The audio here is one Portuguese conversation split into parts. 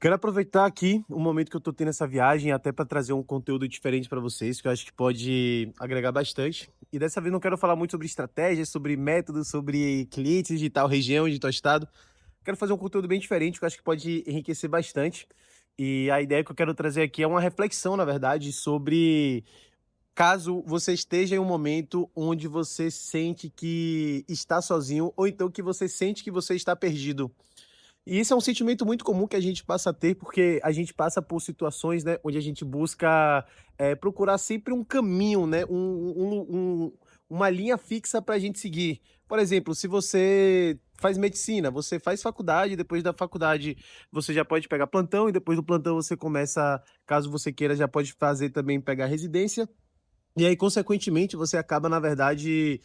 Quero aproveitar aqui o momento que eu tô tendo essa viagem, até para trazer um conteúdo diferente para vocês, que eu acho que pode agregar bastante. E dessa vez não quero falar muito sobre estratégias, sobre métodos, sobre clientes de tal região, de tal estado. Quero fazer um conteúdo bem diferente, que eu acho que pode enriquecer bastante. E a ideia que eu quero trazer aqui é uma reflexão, na verdade, sobre caso você esteja em um momento onde você sente que está sozinho, ou então que você sente que você está perdido. E isso é um sentimento muito comum que a gente passa a ter, porque a gente passa por situações, né, onde a gente busca, procurar sempre um caminho, né, uma linha fixa para a gente seguir. Por exemplo, se você faz medicina, você faz faculdade, depois da faculdade você já pode pegar plantão, e depois do plantão você começa, caso você queira, já pode fazer também pegar residência. E aí, consequentemente, você acaba, na verdade,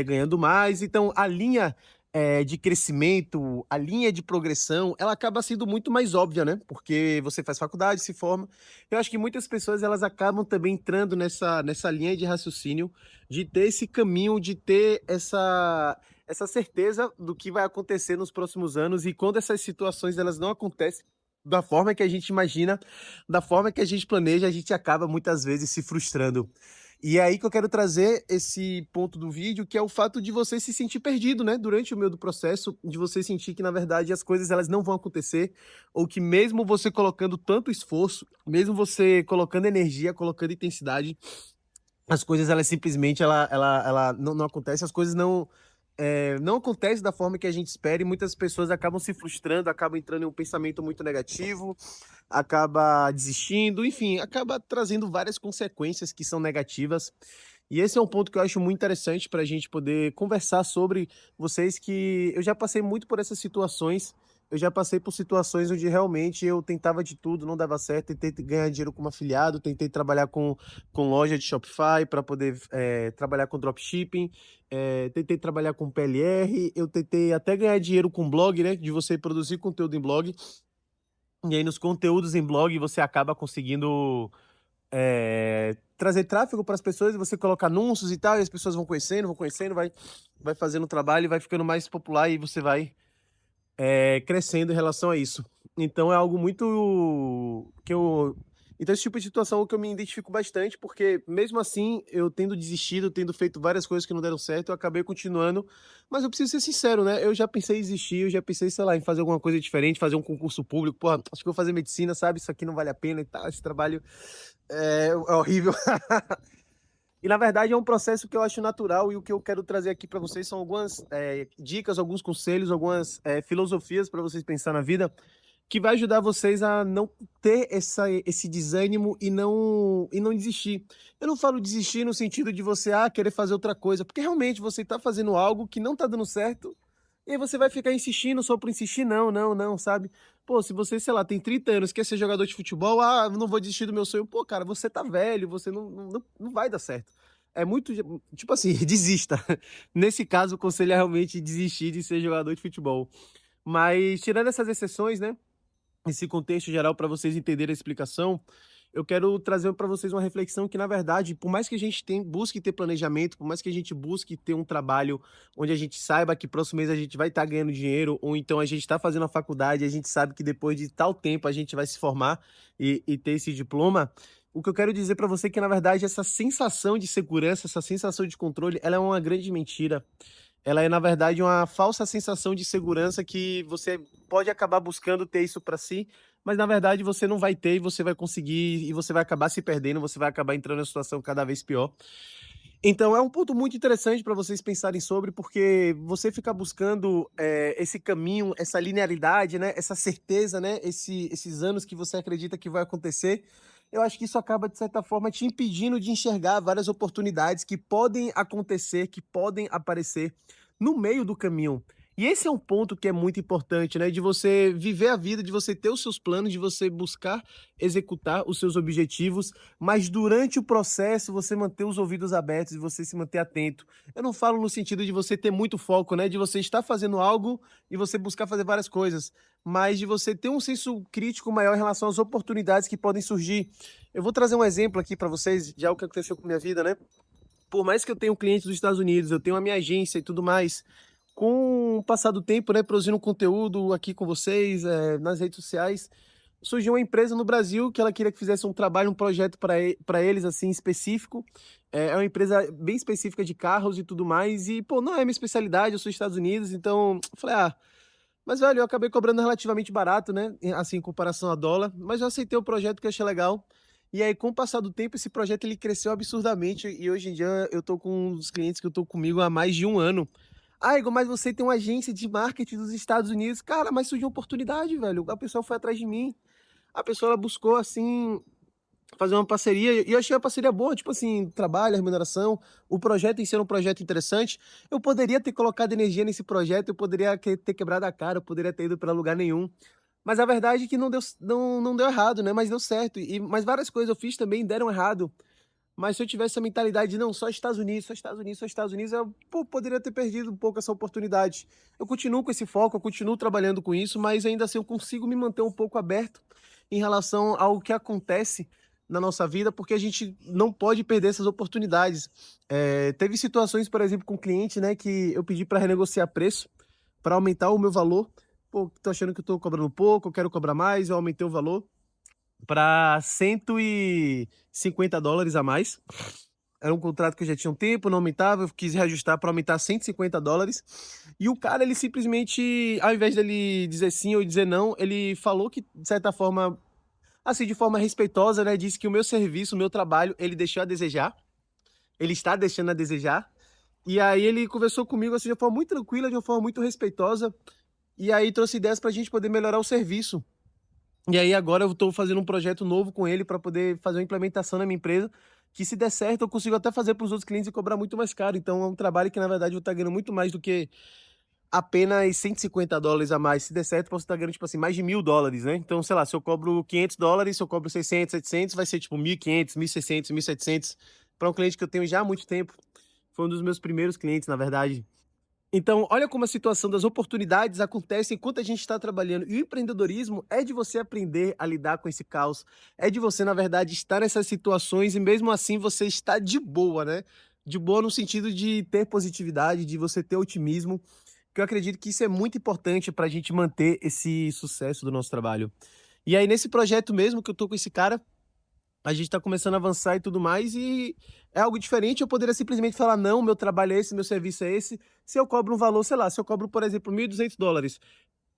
ganhando mais. Então, a linha, de crescimento, a linha de progressão, ela acaba sendo muito mais óbvia, né, porque você faz faculdade, se forma. Eu acho que muitas pessoas, elas acabam também entrando nessa linha de raciocínio, de ter esse caminho, de ter essa certeza do que vai acontecer nos próximos anos, e quando essas situações, elas não acontecem da forma que a gente imagina, da forma que a gente planeja, a gente acaba muitas vezes se frustrando. E é aí que eu quero trazer esse ponto do vídeo, que é o fato de você se sentir perdido, né, durante o meio do processo, de você sentir que na verdade as coisas elas não vão acontecer, ou que mesmo você colocando tanto esforço, mesmo você colocando energia, colocando intensidade, as coisas elas simplesmente ela não acontece, as coisas não acontece da forma que a gente espera, e muitas pessoas acabam se frustrando, acabam entrando em um pensamento muito negativo, acaba desistindo, enfim, acaba trazendo várias consequências que são negativas. E esse é um ponto que eu acho muito interessante para a gente poder conversar sobre vocês, que eu já passei muito por essas situações. Eu já passei por situações onde realmente eu tentava de tudo, não dava certo, tentei ganhar dinheiro como afiliado, tentei trabalhar com loja de Shopify para poder trabalhar com dropshipping, tentei trabalhar com PLR, eu tentei até ganhar dinheiro com blog, né, de você produzir conteúdo em blog. E aí nos conteúdos em blog você acaba conseguindo, trazer tráfego para as pessoas, e você coloca anúncios e tal, e as pessoas vão conhecendo, vai fazendo o trabalho e vai ficando mais popular, e você vai, crescendo em relação a isso. Então é algo muito que eu então esse tipo de situação é o que eu me identifico bastante, porque mesmo assim, eu tendo desistido, tendo feito várias coisas que não deram certo, eu acabei continuando. Mas eu preciso ser sincero, né, eu já pensei em desistir, eu já pensei, sei lá, em fazer alguma coisa diferente, fazer um concurso público. "Porra, acho que eu vou fazer medicina, sabe, isso aqui não vale a pena e tal, esse trabalho é horrível". E na verdade é um processo que eu acho natural, e o que eu quero trazer aqui para vocês são algumas, dicas, alguns conselhos, algumas, filosofias para vocês pensar na vida, que vai ajudar vocês a não ter esse desânimo e não desistir. Eu não falo desistir no sentido de você, querer fazer outra coisa, porque realmente você está fazendo algo que não está dando certo, e aí você vai ficar insistindo só por insistir, não, não, não, sabe. Pô, se você, sei lá, tem 30 anos, quer ser jogador de futebol, não vou desistir do meu sonho. Pô, cara, você tá velho, você não vai dar certo. É muito, tipo assim, desista. Nesse caso, o conselho é realmente desistir de ser jogador de futebol. Mas tirando essas exceções, né, esse contexto geral para vocês entenderem a explicação, eu quero trazer para vocês uma reflexão que, na verdade, por mais que a gente busque ter planejamento, por mais que a gente busque ter um trabalho onde a gente saiba que próximo mês a gente vai estar ganhando dinheiro, ou então a gente está fazendo a faculdade e a gente sabe que depois de tal tempo a gente vai se formar e ter esse diploma, o que eu quero dizer para você é que, na verdade, essa sensação de segurança, essa sensação de controle, ela é uma grande mentira. Ela é, na verdade, uma falsa sensação de segurança, que você pode acabar buscando ter isso para si, mas na verdade você não vai ter, e você vai conseguir, e você vai acabar se perdendo, você vai acabar entrando em uma situação cada vez pior. Então é um ponto muito interessante para vocês pensarem sobre, porque você ficar buscando, esse caminho, essa linearidade, né, essa certeza, né, esses anos que você acredita que vai acontecer, eu acho que isso acaba, de certa forma, te impedindo de enxergar várias oportunidades que podem acontecer, que podem aparecer no meio do caminho. E esse é um ponto que é muito importante, né, de você viver a vida, de você ter os seus planos, de você buscar executar os seus objetivos, mas durante o processo você manter os ouvidos abertos e você se manter atento. Eu não falo no sentido de você ter muito foco, né, de você estar fazendo algo e você buscar fazer várias coisas, mas de você ter um senso crítico maior em relação às oportunidades que podem surgir. Eu vou trazer um exemplo aqui para vocês de algo que aconteceu com minha vida, né. Por mais que eu tenha um cliente dos Estados Unidos, eu tenho a minha agência e tudo mais, com o passar do tempo, né, produzindo conteúdo aqui com vocês, nas redes sociais, surgiu uma empresa no Brasil que ela queria que fizesse um trabalho, um projeto para eles, assim, específico. É uma empresa bem específica de carros e tudo mais. E, pô, não é minha especialidade, eu sou dos Estados Unidos, então eu falei, ah, mas velho, eu acabei cobrando relativamente barato, né? Assim, em comparação a dólar, mas eu aceitei o projeto que eu achei legal. E aí, com o passar do tempo, esse projeto ele cresceu absurdamente. E hoje em dia eu tô com um dos clientes que eu tô comigo há mais de um ano. Ah, Igor, mas você tem uma agência de marketing dos Estados Unidos. Cara, mas surgiu uma oportunidade, velho. A pessoa foi atrás de mim. A pessoa ela buscou, assim, fazer uma parceria. E eu achei a parceria boa, tipo assim, trabalho, remuneração. O projeto em si era um projeto interessante. Eu poderia ter colocado energia nesse projeto, eu poderia ter quebrado a cara, eu poderia ter ido para lugar nenhum. Mas a verdade é que não deu errado, né? Mas deu certo. Mas várias coisas eu fiz também deram errado. Mas se eu tivesse essa mentalidade de não, só Estados Unidos, só Estados Unidos, só Estados Unidos, eu pô, poderia ter perdido um pouco essa oportunidade. Eu continuo com esse foco, eu continuo trabalhando com isso, mas ainda assim eu consigo me manter um pouco aberto em relação ao que acontece na nossa vida, porque a gente não pode perder essas oportunidades. Teve situações, por exemplo, com cliente, né, que eu pedi para renegociar preço, para aumentar o meu valor. Pô, tô achando que eu tô cobrando pouco, eu quero cobrar mais, eu aumentei o valor para $150 a mais. Era um contrato que eu já tinha um tempo, não aumentava, eu quis reajustar para aumentar $150. E o cara, ele simplesmente, ao invés dele dizer sim ou dizer não, ele falou que, de certa forma, assim, de forma respeitosa, né, disse que o meu serviço, o meu trabalho, ele deixou a desejar, ele está deixando a desejar. E aí ele conversou comigo assim, de uma forma muito tranquila, de uma forma muito respeitosa, e aí trouxe ideias para a gente poder melhorar o serviço. E aí agora eu estou fazendo um projeto novo com ele para poder fazer uma implementação na minha empresa, que se der certo eu consigo até fazer para os outros clientes e cobrar muito mais caro. Então é um trabalho que na verdade eu vou estar ganhando muito mais do que apenas $150 a mais. Se der certo, posso estar ganhando tipo assim mais de $1.000, né? Então, sei lá, se eu cobro $500, se eu cobro 600, 700, vai ser tipo 1.500, 1.600, 1.700 para um cliente que eu tenho já há muito tempo. Foi um dos meus primeiros clientes, na verdade. Então, olha como a situação das oportunidades acontece enquanto a gente está trabalhando. E o empreendedorismo é de você aprender a lidar com esse caos. É de você, na verdade, estar nessas situações e mesmo assim você está de boa, né? De boa no sentido de ter positividade, de você ter otimismo. Que eu acredito que isso é muito importante para a gente manter esse sucesso do nosso trabalho. E aí, nesse projeto mesmo que eu tô com esse cara, a gente está começando a avançar e tudo mais, e é algo diferente. Eu poderia simplesmente falar, não, meu trabalho é esse, meu serviço é esse. Se eu cobro um valor, sei lá, se eu cobro, por exemplo, $1.200,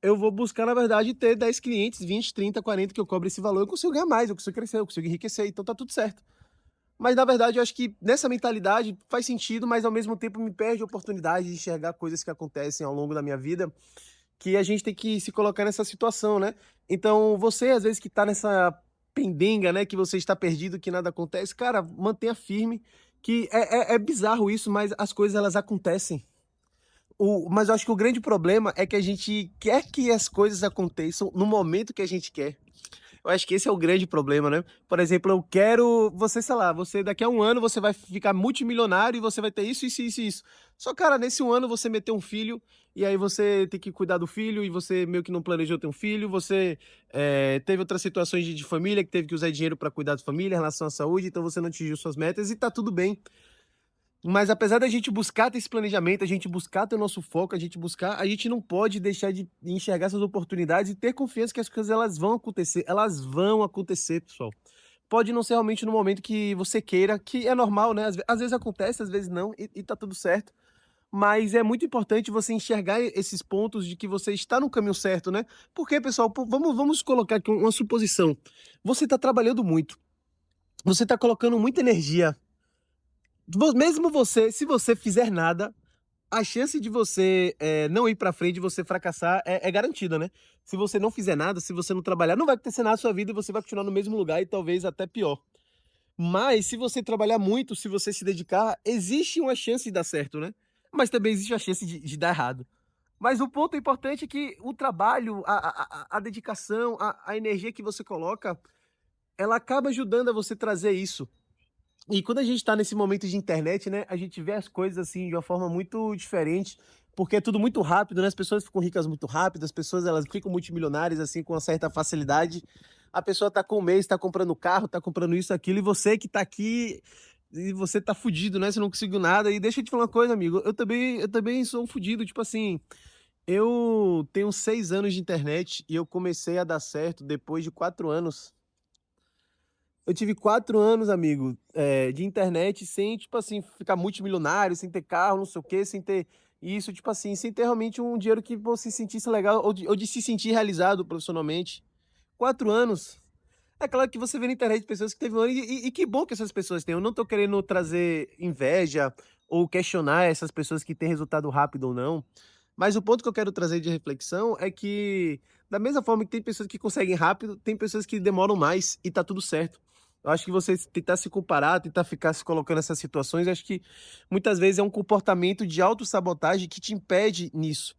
eu vou buscar, na verdade, ter 10 clientes, 20, 30, 40 que eu cobro esse valor, eu consigo ganhar mais, eu consigo crescer, eu consigo enriquecer, então tá tudo certo. Mas, na verdade, eu acho que nessa mentalidade faz sentido, mas ao mesmo tempo me perde a oportunidade de enxergar coisas que acontecem ao longo da minha vida, que a gente tem que se colocar nessa situação, né? Então, você, às vezes, que tá nessa pendenga, né, que você está perdido, que nada acontece, cara, mantenha firme, que é bizarro isso, mas as coisas, elas acontecem. Mas eu acho que o grande problema é que a gente quer que as coisas aconteçam no momento que a gente quer. Eu acho que esse é o grande problema, né? Por exemplo, eu quero você, sei lá, você daqui a um ano você vai ficar multimilionário e você vai ter isso, isso, isso, isso. Só, cara, nesse um ano você meteu um filho e aí você tem que cuidar do filho e você meio que não planejou ter um filho, você teve outras situações de família que teve que usar dinheiro para cuidar da família, em relação à saúde, então você não atingiu suas metas e tá tudo bem. Mas apesar da gente buscar ter esse planejamento, a gente buscar ter o nosso foco, a gente não pode deixar de enxergar essas oportunidades e ter confiança que as coisas elas vão acontecer, pessoal. Pode não ser realmente no momento que você queira, que é normal, né? Às vezes acontece, às vezes não, e tá tudo certo. Mas é muito importante você enxergar esses pontos de que você está no caminho certo, né? Porque, pessoal, pô, vamos colocar aqui uma suposição. Você está trabalhando muito, você está colocando muita energia. Mesmo você, se você fizer nada, a chance de você não ir pra frente, de você fracassar, é garantida, né? Se você não fizer nada, se você não trabalhar, não vai acontecer nada na sua vida e você vai continuar no mesmo lugar e talvez até pior. Mas se você trabalhar muito, se você se dedicar, existe uma chance de dar certo, né? Mas também existe a chance de dar errado. Mas o ponto importante é que o trabalho, a dedicação, a energia que você coloca, ela acaba ajudando a você trazer isso. E quando a gente tá nesse momento de internet, né, a gente vê as coisas assim de uma forma muito diferente, porque é tudo muito rápido, né? As pessoas ficam ricas muito rápido, as pessoas elas ficam multimilionárias assim com uma certa facilidade. A pessoa tá com um mês, tá comprando carro, tá comprando isso, aquilo, e você que tá aqui e você tá fudido, né? Você não conseguiu nada. E deixa eu te falar uma coisa, amigo, eu também sou um fudido, tipo assim, Eu tenho 6 anos de internet e eu comecei a dar certo depois de 4 anos. Eu tive 4 anos, amigo, de internet sem, tipo assim, ficar multimilionário, sem ter carro, não sei o quê, sem ter isso, tipo assim, sem ter realmente um dinheiro que você se sentisse legal ou de se sentir realizado profissionalmente. 4 anos. É claro que você vê na internet pessoas que teve um ano e que bom que essas pessoas têm. Eu não tô querendo trazer inveja ou questionar essas pessoas que têm resultado rápido ou não. Mas o ponto que eu quero trazer de reflexão é que, da mesma forma que tem pessoas que conseguem rápido, tem pessoas que demoram mais e tá tudo certo. Eu acho que você tentar se comparar, tentar ficar se colocando nessas situações, acho que muitas vezes é um comportamento de autossabotagem que te impede nisso,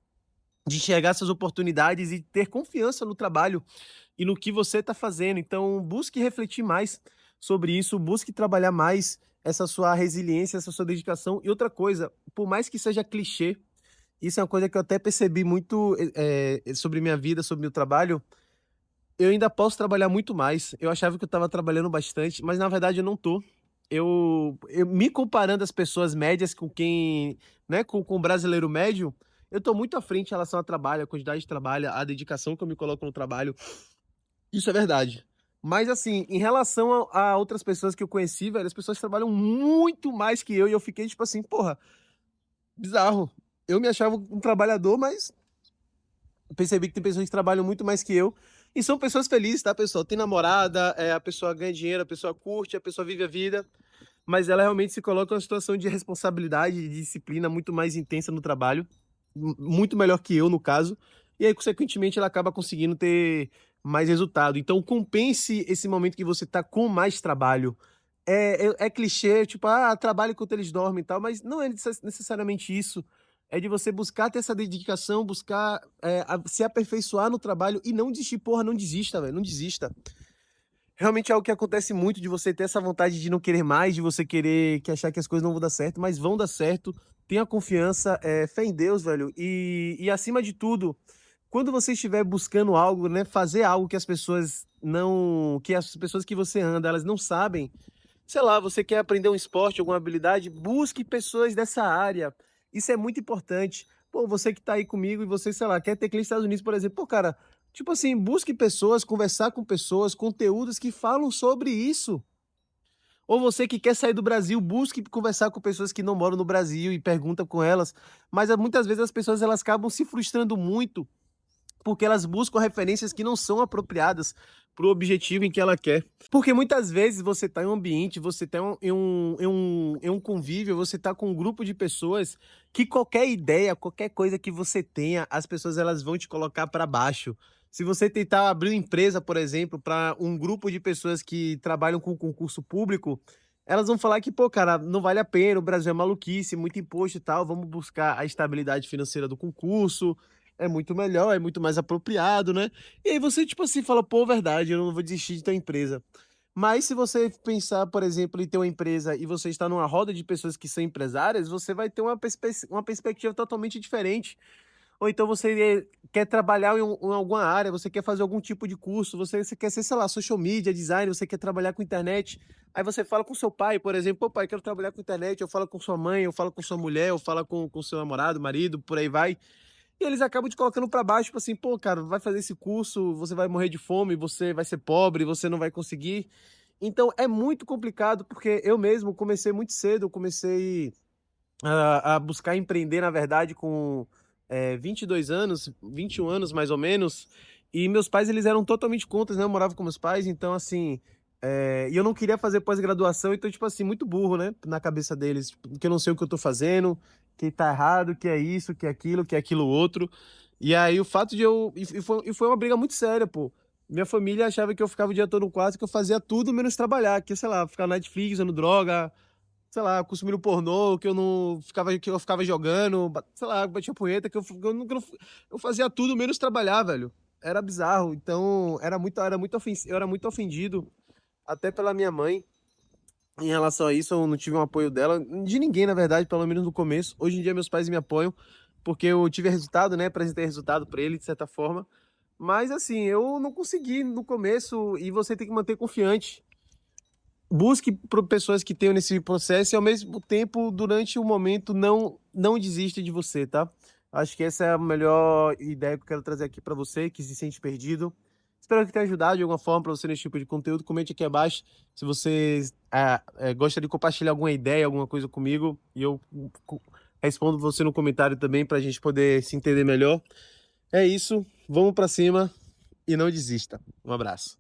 de enxergar essas oportunidades e ter confiança no trabalho e no que você está fazendo. Então, busque refletir mais sobre isso, busque trabalhar mais essa sua resiliência, essa sua dedicação. E outra coisa, por mais que seja clichê, isso é uma coisa que eu até percebi muito sobre minha vida, sobre meu trabalho. Eu ainda posso trabalhar muito mais. Eu achava que eu estava trabalhando bastante, mas na verdade eu não tô. Eu me comparando às pessoas médias com quem, né, com o brasileiro médio, eu tô muito à frente em relação ao trabalho, a quantidade de trabalho, a dedicação que eu me coloco no trabalho. Isso é verdade. Mas assim, em relação a outras pessoas que eu conheci, velho, as pessoas trabalham muito mais que eu e eu fiquei tipo assim, porra, bizarro. Eu me achava um trabalhador, mas percebi que tem pessoas que trabalham muito mais que eu. E são pessoas felizes, tá, pessoal? Tem namorada, a pessoa ganha dinheiro, a pessoa curte, a pessoa vive a vida, mas ela realmente se coloca em uma situação de responsabilidade, de disciplina muito mais intensa no trabalho, muito melhor que eu, no caso, e aí, consequentemente, ela acaba conseguindo ter mais resultado. Então, compense esse momento que você tá com mais trabalho. É clichê, tipo, trabalho enquanto eles dormem e tal, mas não é necessariamente isso. É de você buscar ter essa dedicação, buscar se aperfeiçoar no trabalho e não desistir. Porra, não desista, velho, não desista. Realmente é algo que acontece muito de você ter essa vontade de não querer mais, de você querer que achar que as coisas não vão dar certo, mas vão dar certo. Tenha confiança, fé em Deus, velho. E acima de tudo, quando você estiver buscando algo, né, fazer algo que as pessoas não, que as pessoas que você anda, elas não sabem, sei lá, você quer aprender um esporte, alguma habilidade, busque pessoas dessa área. Isso é muito importante. Pô, você que tá aí comigo e você, sei lá, quer ter cliente nos Estados Unidos, por exemplo, pô, cara, tipo assim, busque pessoas, conversar com pessoas, conteúdos que falam sobre isso. Ou você que quer sair do Brasil, busque conversar com pessoas que não moram no Brasil e pergunta com elas. Mas muitas vezes as pessoas elas acabam se frustrando muito porque elas buscam referências que não são apropriadas para o objetivo em que ela quer. Porque muitas vezes você está em um ambiente, você está em um convívio, você está com um grupo de pessoas que qualquer ideia, qualquer coisa que você tenha, as pessoas elas vão te colocar para baixo. Se você tentar abrir uma empresa, por exemplo, para um grupo de pessoas que trabalham com concurso público, elas vão falar que, pô, cara, não vale a pena, o Brasil é maluquice, muito imposto e tal, vamos buscar a estabilidade financeira do concurso, é muito melhor, é muito mais apropriado, né? E aí você, tipo assim, fala, pô, verdade, eu não vou desistir de ter uma empresa. Mas se você pensar, por exemplo, em ter uma empresa e você está numa roda de pessoas que são empresárias, você vai ter uma perspectiva totalmente diferente. Ou então você quer trabalhar em alguma área, você quer fazer algum tipo de curso, você quer ser, sei lá, social media, design, você quer trabalhar com internet. Aí você fala com seu pai, por exemplo, pô, pai, quero trabalhar com internet, eu falo com sua mãe, eu falo com sua mulher, eu falo com seu namorado, marido, por aí vai. E eles acabam te colocando pra baixo, tipo assim, pô, cara, vai fazer esse curso, você vai morrer de fome, você vai ser pobre, você não vai conseguir. Então é muito complicado, porque eu mesmo comecei muito cedo, eu comecei a buscar empreender, na verdade, com 22 anos, 21 anos mais ou menos, e meus pais, eles eram totalmente contra, né, eu morava com meus pais, então assim, e eu não queria fazer pós-graduação, então, tipo assim, muito burro, né, na cabeça deles, tipo, que eu não sei o que eu tô fazendo, que tá errado, que é isso, que é aquilo outro, e aí o fato de e foi uma briga muito séria, pô. Minha família achava que eu ficava o dia todo no quarto, que eu fazia tudo menos trabalhar, que, sei lá, ficar na Netflix, usando droga, sei lá, consumindo pornô, que eu ficava jogando, sei lá, batia punheta, eu fazia tudo menos trabalhar, velho. Era bizarro. Então, eu era muito ofendido, até pela minha mãe, em relação a isso. Eu não tive um apoio dela, de ninguém, na verdade, pelo menos no começo. Hoje em dia, meus pais me apoiam, porque eu tive resultado, né? Apresentei resultado pra ele, de certa forma. Mas, assim, eu não consegui no começo, e você tem que manter confiante. Busque pessoas que tenham nesse processo e ao mesmo tempo, durante o momento, não desista de você, tá? Acho que essa é a melhor ideia que eu quero trazer aqui para você, que se sente perdido. Espero que tenha ajudado de alguma forma para você nesse tipo de conteúdo. Comente aqui abaixo se você gosta de compartilhar alguma ideia, alguma coisa comigo, e eu respondo você no comentário também para a gente poder se entender melhor. É isso, vamos para cima e não desista. Um abraço.